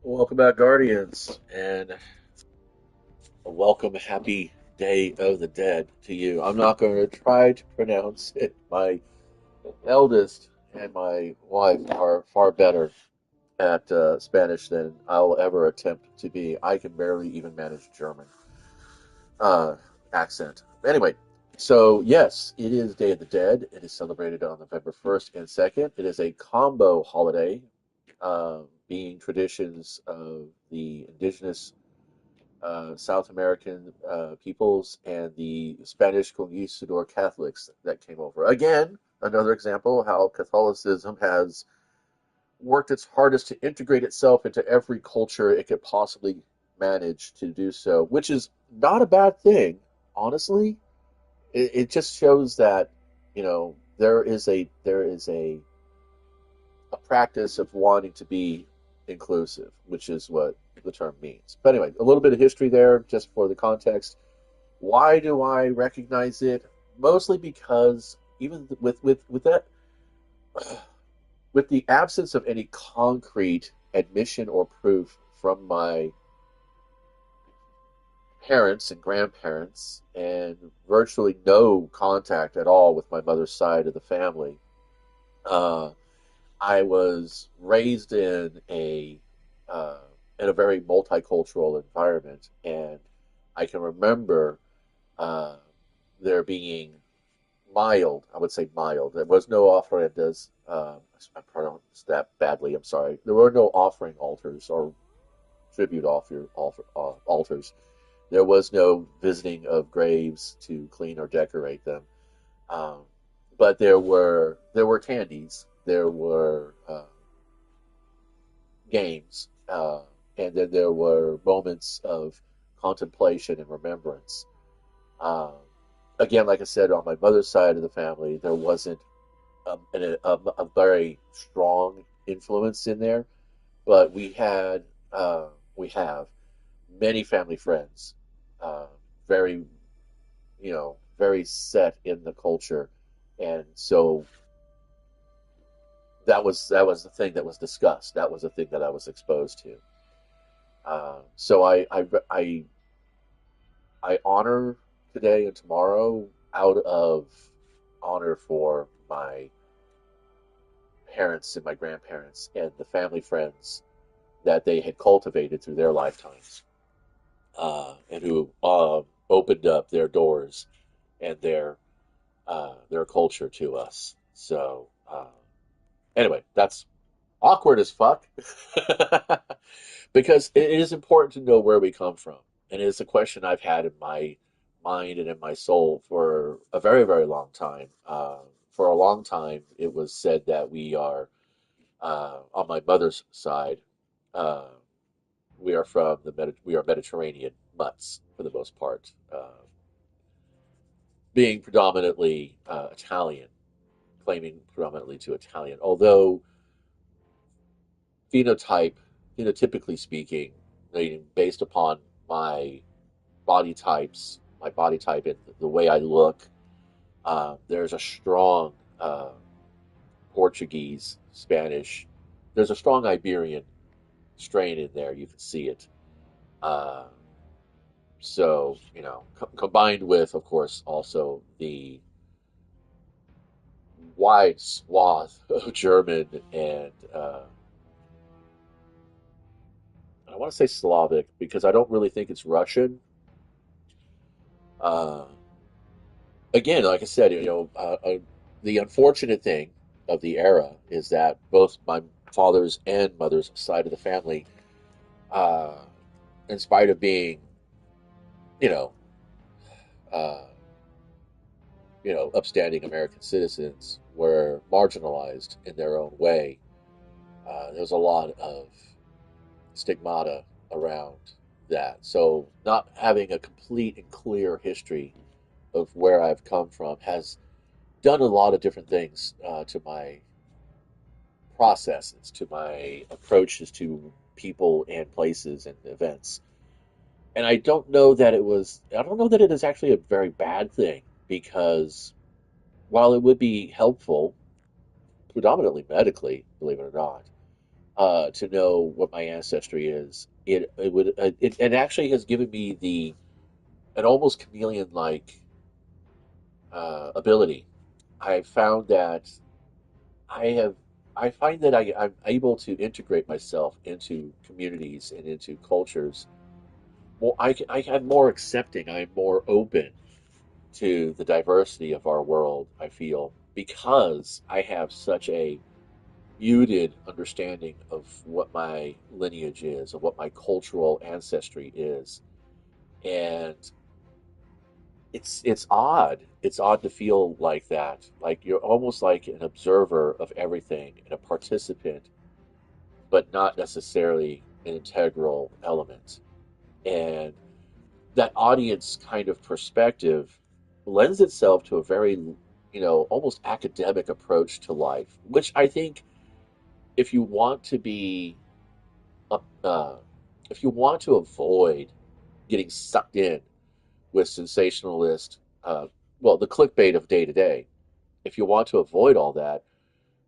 Welcome back, Guardians, and a welcome, happy Day of the Dead to you. I'm not going to try to pronounce it. My eldest and my wife are far better at Spanish than I'll ever attempt to be. I can barely even manage German uh, accent. Anyway, so yes, it is Day of the Dead. It is celebrated on November 1st and 2nd. It is a combo holiday, being traditions of the indigenous South American peoples and the Spanish conquistador Catholics that came over. Again, another example how Catholicism has worked its hardest to integrate itself into every culture it could possibly manage to do so, which is not a bad thing, honestly. It just shows that, there is a practice of wanting to be inclusive, which is what the term means. But anyway, a little bit of history there just for the context. Why do I recognize it? Mostly because even with that, with the absence of any concrete admission or proof from my parents and grandparents, and virtually no contact at all with my mother's side of the family, uh, I was raised uh, in a very multicultural environment, and I can remember uh, there being mild. I would say mild. There was no ofrendas. I pronounced that badly. I'm sorry. There were no offering altars or tribute altars. There was no visiting of graves to clean or decorate them. Um, but there were candies. There were games, and then there were moments of contemplation and remembrance. Um, Again, like I said, on my mother's side of the family, there wasn't a very strong influence in there, but we have many family friends, uh, very very set in the culture, and so that was the thing that was discussed. That was the thing that I was exposed to. So I honor today and tomorrow out of honor for my parents and my grandparents and the family friends that they had cultivated through their lifetimes, and who opened up their doors and their culture to us. So anyway, that's awkward as fuck because it is important to know where we come from, and it's a question I've had in my mind and in my soul for a very, very long time. For a long time, it was said that we are on my mother's side. Uh, we are from we are Mediterranean mutts for the most part, being predominantly Italian, claiming predominantly to Italian. Although phenotype, phenotypically speaking, based upon my my body type and the way I look, there's a strong Portuguese, Spanish. There's a strong Iberian strain in there. You can see it. Uh, so, combined with, of course, also the wide swath of German and I want to say Slavic because I don't really think it's Russian. Uh, Again, like I said, the unfortunate thing of the era is that both my father's and mother's side of the family, uh, in spite of being, you know, uh, upstanding American citizens, were marginalized in their own way. There's a lot of stigmata around that. So, not having a complete and clear history of where I've come from has done a lot of different things to my processes, to my approaches to people and places and events. And I don't know that it is actually a very bad thing because while it would be helpful, predominantly medically, believe it or not, to know what my ancestry is. It actually has given me the an almost chameleon like ability. I found that I have I find that I'm able to integrate myself into communities and into cultures. Well, I'm more accepting. I'm more open to the diversity of our world, I feel, because I have such a muted understanding of what my lineage is, of what my cultural ancestry is. And it's odd. It's odd to feel like that. Like you're almost like an observer of everything and a participant, but not necessarily an integral element. And that audience kind of perspective lends itself to a very, almost academic approach to life, which I think if you want to be, uh, if you want to avoid getting sucked in with sensationalist, the clickbait of day to day, if you want to avoid all that,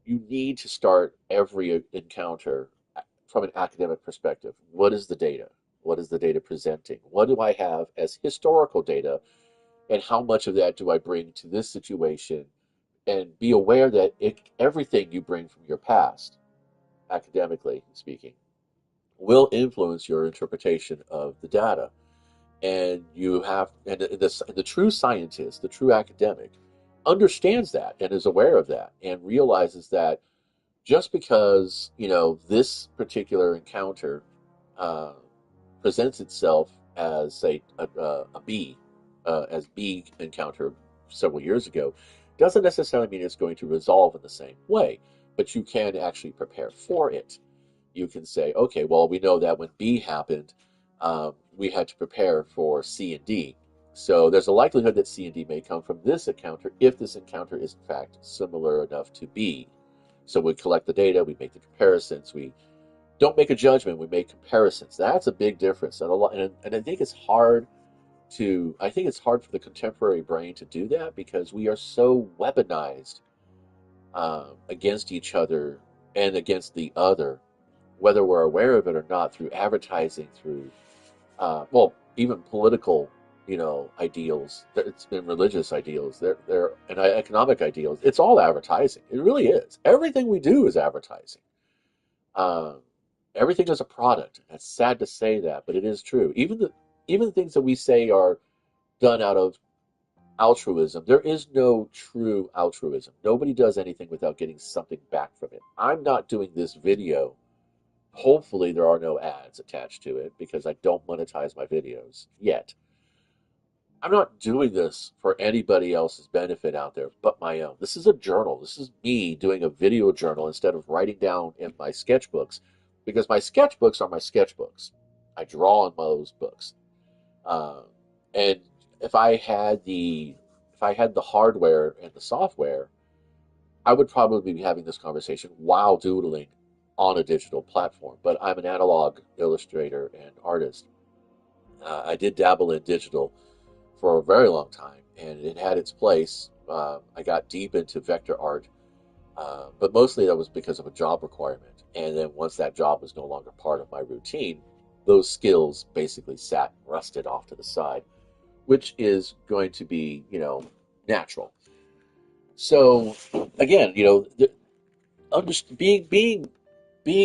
you need to start every encounter from an academic perspective. What is the data? What is the data presenting? What do I have as historical data? And how much of that do I bring to this situation? And be aware that everything you bring from your past, academically speaking, will influence your interpretation of the data. And the true scientist, the true academic, understands that and is aware of that and realizes that just because this particular encounter uh, presents itself as say a bee, as bee encounter several years ago, doesn't necessarily mean it's going to resolve in the same way. But you can actually prepare for it. You can say, okay, well, we know that when B happened, we had to prepare for C and D. So there's a likelihood that C and D may come from this encounter if this encounter is in fact similar enough to B. So we collect the data, we make the comparisons, we don't make a judgment, we make comparisons. That's a big difference. And I think it's hard I think it's hard for the contemporary brain to do that because we are so weaponized against each other and against the other, whether we're aware of it or not, through advertising, through even political, ideals. It's been religious ideals. They're and economic ideals. It's all advertising. It really is. Everything we do is advertising. Um, Everything is a product. It's sad to say that, but it is true. Even the things that we say are done out of altruism. There is no true altruism. Nobody does anything without getting something back from it. I'm not doing this video. Hopefully, there are no ads attached to it because I don't monetize my videos yet. I'm not doing this for anybody else's benefit out there but my own. This is a journal. This is me doing a video journal instead of writing down in my sketchbooks because my sketchbooks are my sketchbooks. I draw on those books. Uh, and if I had the hardware and the software, I would probably be having this conversation while doodling on a digital platform. But I'm an analog illustrator and artist. I did dabble in digital for a very long time, and it had its place. I got deep into vector art, but mostly that was because of a job requirement. And then once that job was no longer part of my routine, those skills basically sat rusted off to the side, which is going to be, natural. So again, being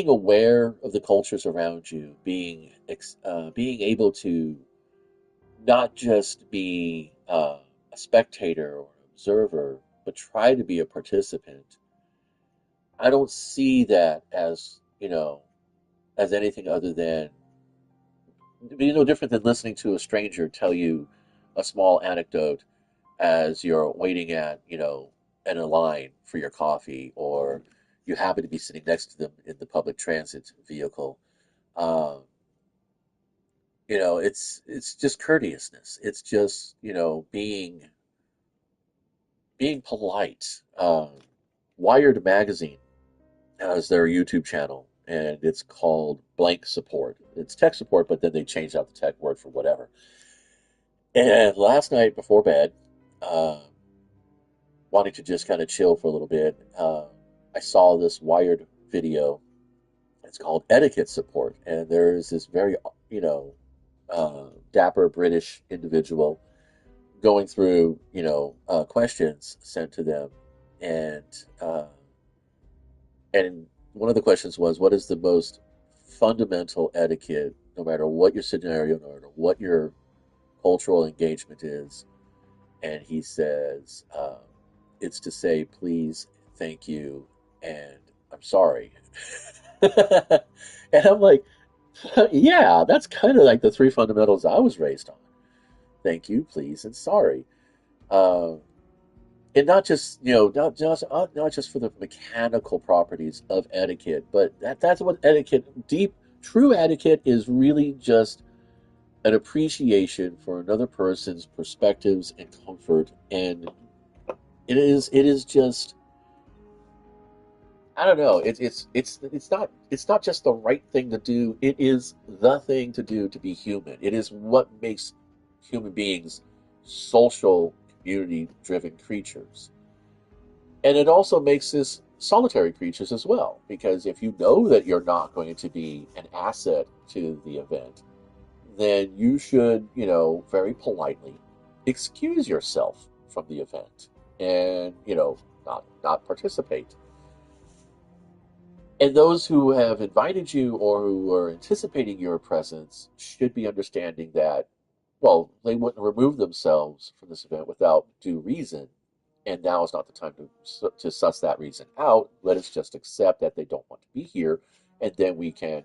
aware of the cultures around you, being able to not just be a spectator or an observer, but try to be a participant. I don't see that as as anything other than no different than listening to a stranger tell you a small anecdote as you're waiting at in a line for your coffee, or you happen to be sitting next to them in the public transit vehicle. Um, it's just courteousness. It's just being polite. Wired magazine has their YouTube channel, and it's called Blank Support. It's tech support, but then they changed out the tech word for whatever. And last night before bed, uh, wanting to just kind of chill for a little bit, I saw this Wired video, It's called etiquette support, and there's this very, you know, dapper British individual going through, questions sent to them, and uh, and one of the questions was, what is the most fundamental etiquette, no matter what your scenario, no matter what your cultural engagement is? And he says, it's to say please, thank you, and I'm sorry. And I'm like, yeah, that's kind of like the three fundamentals I was raised on: thank you, please, and sorry. Um, and not just not just for the mechanical properties of etiquette, but that's what etiquette, deep true etiquette, is really just an appreciation for another person's perspectives and comfort. And it is just, I don't know, it's not just the right thing to do, it is the thing to do to be human. It is what makes human beings social, community driven creatures. And it also makes us solitary creatures as well, because if you know that you're not going to be an asset to the event, then you should, very politely excuse yourself from the event and, not participate. And those who have invited you or who are anticipating your presence should be understanding that, well, they wouldn't remove themselves from this event without due reason. And now is not the time to suss that reason out. Let us just accept that they don't want to be here. And then we can,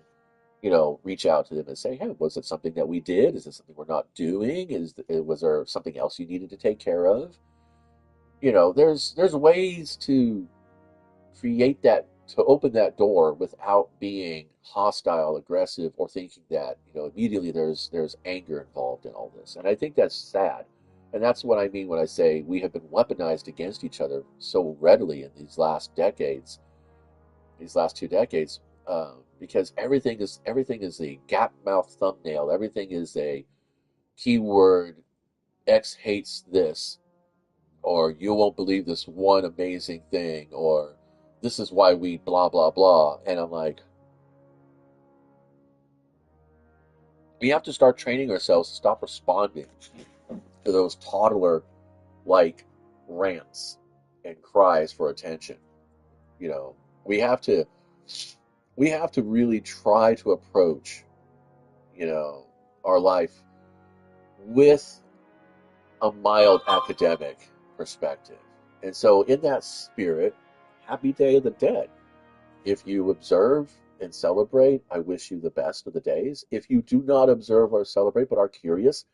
reach out to them and say, hey, was it something that we did? Is it something we're not doing? Was there something else you needed to take care of? There's ways to create that, to open that door without being hostile, aggressive, or thinking that, immediately there's anger involved in all this. And I think that's sad. And that's what I mean when I say we have been weaponized against each other so readily in these last 2 decades, because everything is a gap mouth thumbnail. Everything is a keyword. X hates this, or you won't believe this one amazing thing, or this is why we blah blah blah. And I'm like, we have to start training ourselves to stop responding to those toddler like rants and cries for attention. You know, we have to we have to really try to approach, you know, our life with a mild academic perspective. And so in that spirit, happy Day of the Dead. If you observe and celebrate, I wish you the best of the days. If you do not observe or celebrate but are curious,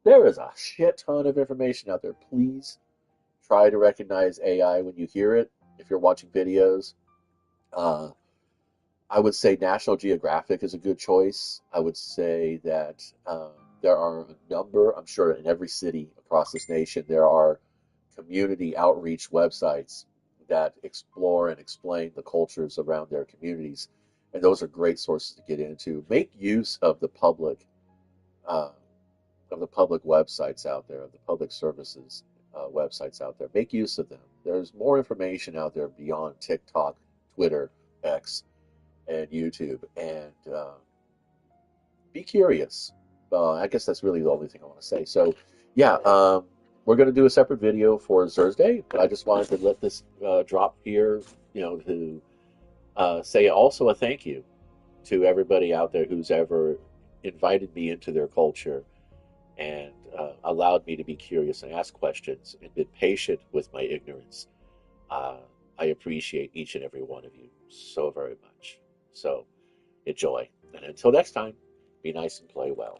there is a shit ton of information out there. Please try to recognize AI when you hear it. If you're watching videos, uh, I would say National Geographic is a good choice. I would say that there are a number, I'm sure in every city across this nation, there are community outreach websites that explore and explain the cultures around their communities. And those are great sources to get into. Make use uh, of the public websites out there, of the public services websites out there. Make use of them. There's more information out there beyond TikTok, Twitter, X, and YouTube. And be curious. I guess that's really the only thing I want to say. So, yeah, we're going to do a separate video for Thursday, but I just wanted to let this drop here, to say also a thank you to everybody out there who's ever invited me into their culture and allowed me to be curious and ask questions and been patient with my ignorance. Uh, I appreciate each and every one of you so very much. So enjoy. And until next time, be nice and play well.